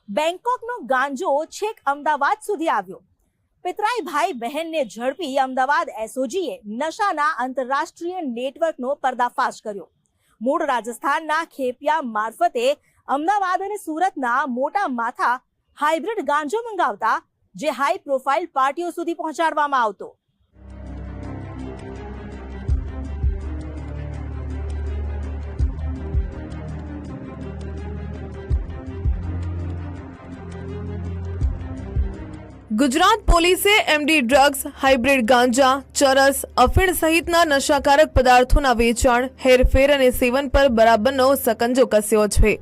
બેંકોકનો ગાંજો છેક અમદાવાદ સુધી આવ્યો। પિતરાઈ ભાઈ બહેનને ઝડપી અમદાવાદ એસઓજીએ નશાના આંતરરાષ્ટ્રીય નેટવર્કનો પર્દાફાશ કર્યો। મૂળ રાજસ્થાનના ખેપિયા મારફતે અમદાવાદ અને સુરતના મોટા માથા હાઇબ્રિડ ગાંજો મંગાવતા, જે હાઈ પ્રોફાઇલ પાર્ટીઓ સુધી પહોંચાડવામાં આવતો। गुजरात પોલીસે એમડી ડ્રગ્સ, હાઇબ્રિડ ગાંજા, ચરસ, અફીણ સહિતના નશાકારક પદાર્થોના વેચાણ, હેરફેર અને સેવન પર બરાબરનો સકંજો કસ્યો છે।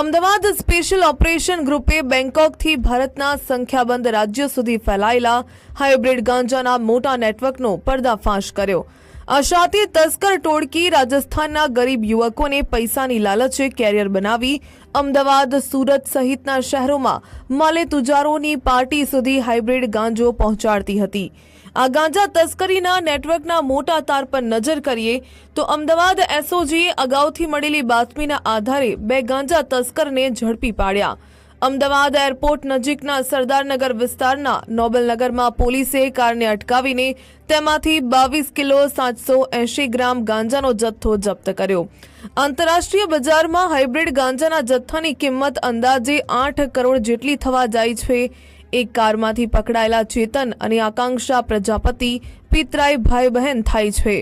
અમદાવાદ સ્પેશિયલ ઓપરેશન ગ્રુપે બેંકોકથી ભારતના સંખ્યાબંધ રાજ્યો સુધી ફેલાયેલા હાઇબ્રિડ ગાંજાના મોટા નેટવર્કનો પર્દાફાશ કર્યો। આ શાतिर તસ્કર ટોળકી રાજસ્થાનના ગરીબ યુવકોને પૈસાની લાલચે કેરિયર બનાવી અમદાવાદ, સુરત સહિતના શહેરોમાં માલે તુજારોની પાર્ટી સુધી હાઇબ્રિડ ગાંજો પહોંચાડતી હતી। આ ગાંજા તસ્કરીના નેટવર્કના મોટા તાર પર નજર કરીએ તો અમદાવાદ એસઓજીએ અગાઉથી મળેલી બાતમીના આધારે 2 ગાંજા તસ્કરને ઝડપી પાડ્યા। અમદાવાદ એરપોર્ટ નજીકના સરદારનગર વિસ્તારના નોબલનગરમાં પોલીસે કારને અટકાવીને તેમાંથી 22 કિલો 780 ગ્રામ ગાંજાનો જથ્થો જપ્ત કર્યો। આંતરરાષ્ટ્રીય બજારમાં હાઇબ્રિડ ગાંજાના જથ્થાની કિંમત અંદાજે 8 કરોડ જેટલી થવા જાય છે। એક કારમાંથી પકડાયેલા ચેતન અને આકાંક્ષા પ્રજાપતિ પિતરાઈ ભાઈ બહેન થાય છે।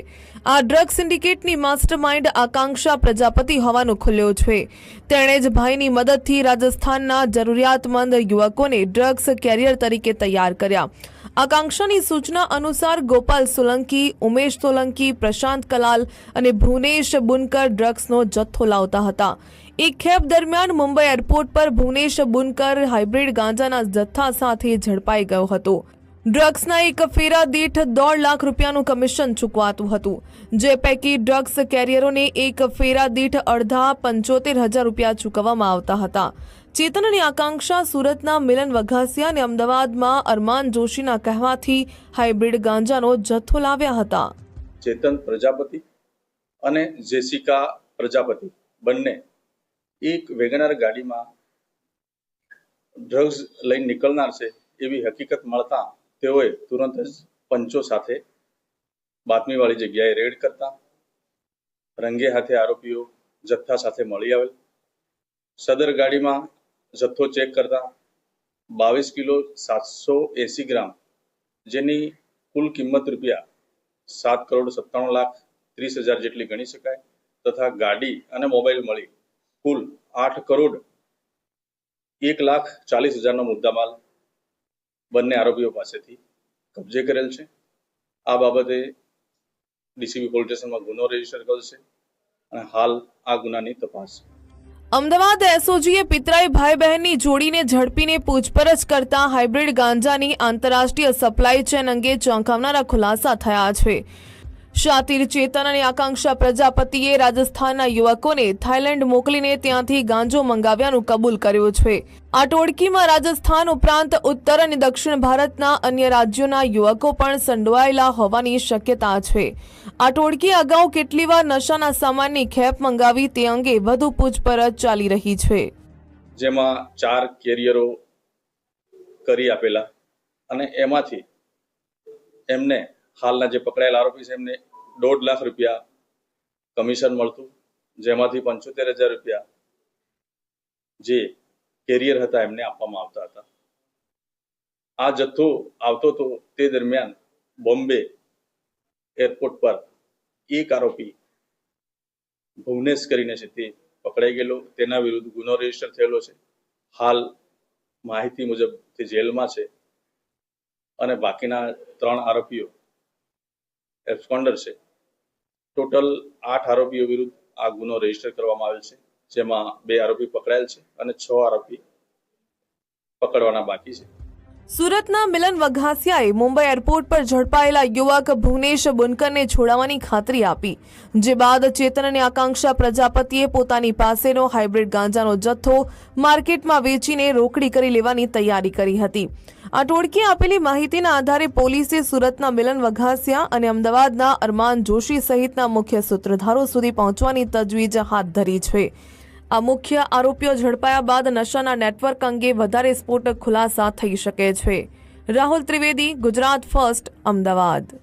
આ ડ્રગ સિન્ડિકેટની માસ્ટરમાઇન્ડ આકાંક્ષા પ્રજાપતિ હોવાનું ખુલ્યો છે। તેણે જ ભાઈની મદદથી રાજસ્થાનના જરૂરિયાતમંદ યુવકોને ડ્રગ્સ કેરિયર તરીકે તૈયાર કર્યા। આકાંક્ષાની સૂચના અનુસાર ગોપાલ સોલંકી, ઉમેશ સોલંકી, પ્રશાંત કલાલ અને ભુવનેશ બુનકર ડ્રગ્સનો જથ્થો લાવતા હતા। એક ખેપ દરમિયાન મુંબઈ એરપોર્ટ પર ભુવનેશ બુનકર હાઇબ્રિડ ગાંજાના જથ્થા સાથે ઝડપાઈ ગયો હતો। ડ્રગ્સના એક ફેરા દીઠ 1.5 લાખ રૂપિયાનું કમિશન ચૂકવાતું હતું, જે પૈકી ડ્રગ્સ કેરિયરોને એક ફેરા દીઠ અડધા 75,000 રૂપિયા ચૂકવવામાં આવતા હતા। ચેતન અને આકાંક્ષા સુરતના મિલન વઘાસિયા અને અમદાવાદમાં અરમાન જોશીના કહેવાથી હાઇબ્રિડ ગાંજાનો જથ્થો લાવ્યા હતા। ચેતન પ્રજાપતિ અને જેસિકા પ્રજાપતિ બંને એક વેગનર ગાડીમાં ડ્રગ્સ લઈને નીકળનાર છે એવી હકીકત મળતા તેઓએ તુરંત જ પંચો સાથે બાતમીવાળી જગ્યાએ રેડ કરતા રંગે હાથે આરોપીઓ જથ્થા સાથે મળી આવેલ। સદર ગાડીમાં જથ્થો ચેક કરતા 22 કિલો 780 ગ્રામ, જેની કુલ કિંમત રૂપિયા 7 કરોડ 97 લાખ 30 હજાર જેટલી ગણી શકાય, તથા ગાડી અને મોબાઈલ મળી કુલ 8 કરોડ 1 લાખ 40 હજારનો મુદ્દામાલ બંને આરોપીઓ પાસેથી કબજે કરેલ છે। આ બાબતે ડીસીબી પોલીસ સ્ટેશનમાં ગુનો રજીસ્ટર કર્યો છે અને હાલ આ ગુનાની તપાસ અમદાવાદ એસઓજીએ પિતરાઈ ભાઈ બહેનની જોડીને ઝડપીને પૂછપરછ કરતા હાઇબ્રિડ ગાંજાની આંતરરાષ્ટ્રીય સપ્લાય ચેન અંગે ચોંકાવનારા ખુલાસા થયા છે। શાतिर ચેતન અને આકાંક્ષા પ્રજાપતિએ રાજસ્થાનના યુવકોને થાઇલેન્ડ મોકલીને ત્યાંથી ગાંજો મંગાવ્યાનું કબૂલ કર્યું છે। આ ટોળકીમાં રાજસ્થાન ઉપરાંત ઉત્તર અને દક્ષિણ ભારતના અન્ય રાજ્યોના યુવકો પણ સંડોવાયેલા હોવાની શક્યતા છે। આ ટોળકી અગાઉ કેટલી વાર નશાના સામાનની ખેપ મંગાવી તે અંગે વધુ પૂછપરછ ચાલી રહી છે, જેમાં 4 કેરિયરો કરી આપેલા અને એમાંથી એમને હાલના જે પકડાયેલા આરોપી છે એમને 1.5 લાખ રૂપિયા કમિશન મળતું, જેમાંથી 75,000 રૂપિયા જે કેરિયર હતા એમને આપવામાં આવતા હતા। આ જથ્થો આવતો તો તે દરમિયાન બોમ્બે એરપોર્ટ પર એક આરોપી ભુવનેશ કરીને છે તે પકડાઈ ગયેલો, તેના વિરુદ્ધ ગુનો રજીસ્ટર થયેલો છે। હાલ માહિતી મુજબ તે જેલમાં છે અને બાકીના 3 આરોપીઓ એબ્સ્કોન્ડર છે। ટોટલ 8 આરોપીઓ વિરુદ્ધ આ ગુનો રજીસ્ટર કરવામાં આવેલ છે, જેમાં 2 આરોપી પકડાયેલ છે અને 6 આરોપી પકડવાના બાકી છે। સુરતના મિલન વઘાસિયાએ મુંબઈ એરપોર્ટ પર ઝડપાયેલા યુવક ભુવનેશ બુનકરને છોડાવવાની ખાતરી આપી, જે બાદ ચેતન અને આકાંક્ષા પ્રજાપતિએ પોતાની પાસેનો હાઇબ્રિડ ગાંજાનો જથ્થો માર્કેટમાં વેચીને રોકડી કરી લેવાની તૈયારી કરી હતી। આ ટોળકીએ આપેલી માહિતીના આધારે પોલીસે સુરતના મિલન વઘાસિયા અને અમદાવાદના અરમાન જોશી સહિતના મુખ્ય સૂત્રધારો સુધી પહોંચવાની તજવીજ હાથ ધરી છે। આ મુખ્ય આરોપીઓ ઝડપાયા બાદ નશાના નેટવર્ક અંગે વધારે સ્ફોટક ખુલાસા થઈ શકે છે. રાહુલ ત્રિવેદી, ગુજરાત ફર્સ્ટ, અમદાવાદ.